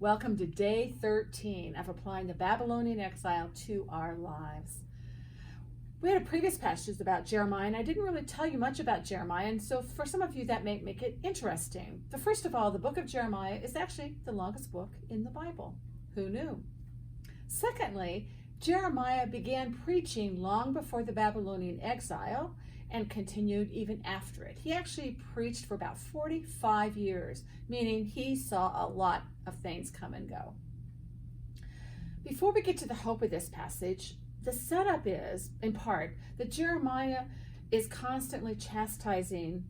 Welcome to day 13 of applying the Babylonian exile to our lives. We had a previous passage about Jeremiah, and I didn't really tell you much about Jeremiah, and so for some of you that may make it interesting. First of all, the book of Jeremiah is actually the longest book in the Bible. Who knew? Secondly, Jeremiah began preaching long before the Babylonian exile and continued even after it. He actually preached for about 45 years, meaning he saw a lot of things come and go. Before we get to the hope of this passage, the setup is, in part, that Jeremiah is constantly chastising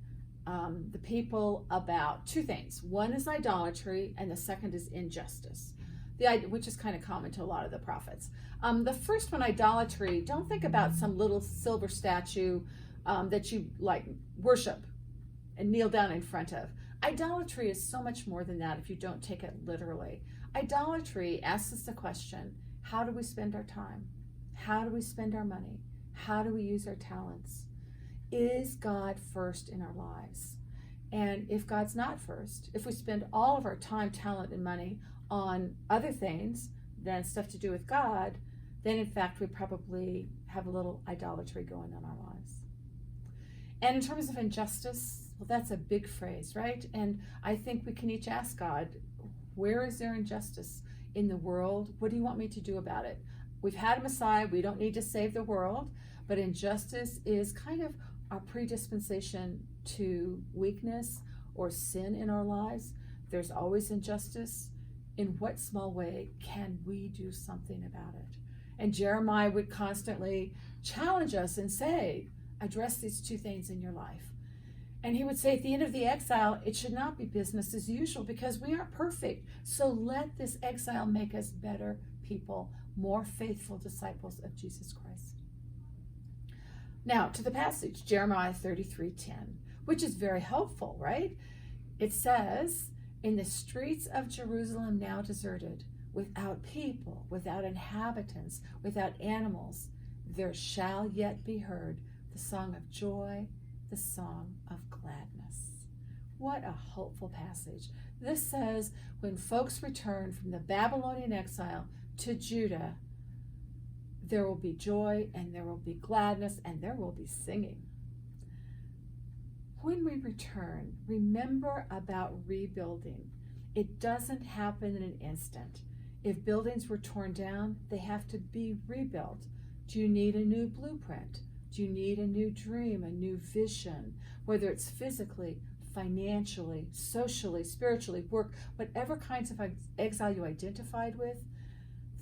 the people about two things. One is idolatry, and the second is injustice, which is kind of common to a lot of the prophets. The first one, idolatry, don't think about some little silver statue that you worship and kneel down in front of. Idolatry is so much more than that if you don't take it literally. Idolatry asks us the question, how do we spend our time? How do we spend our money? How do we use our talents? Is God first in our lives? And if God's not first, if we spend all of our time, talent, and money on other things than stuff to do with God, then in fact we probably have a little idolatry going on in our lives. And in terms of injustice, well, that's a big phrase, right? And I think we can each ask God, where is there injustice in the world? What do you want me to do about it? We've had a Messiah. We don't need to save the world, but injustice is kind of our predispensation to weakness or sin in our lives. There's always injustice. In what small way can we do something about it? And Jeremiah would constantly challenge us and say, address these two things in your life. And he would say at the end of the exile, it should not be business as usual because we aren't perfect. So let this exile make us better people, more faithful disciples of Jesus Christ. Now to the passage, Jeremiah 33:10, which is very helpful, right? It says, in the streets of Jerusalem now deserted, without people, without inhabitants, without animals, there shall yet be heard the song of joy, the song of gladness. What a hopeful passage. This says when folks return from the Babylonian exile to Judah, there will be joy and there will be gladness and there will be singing. When we return, remember about rebuilding. It doesn't happen in an instant. If buildings were torn down, they have to be rebuilt. Do you need a new blueprint? Do you need a new dream, a new vision, whether it's physically, financially, socially, spiritually, work, whatever kinds of exile you identified with?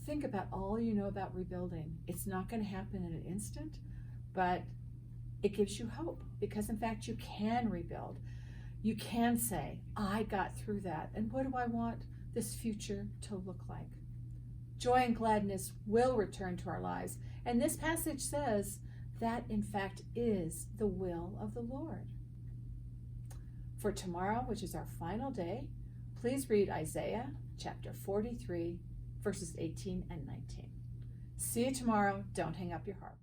Think about all you know about rebuilding. It's not going to happen in an instant, but it gives you hope because, in fact, you can rebuild. You can say, I got through that, and what do I want this future to look like? Joy and gladness will return to our lives, and this passage says that, in fact, is the will of the Lord. For tomorrow, which is our final day, please read Isaiah chapter 43, verses 18 and 19. See you tomorrow. Don't hang up your harp.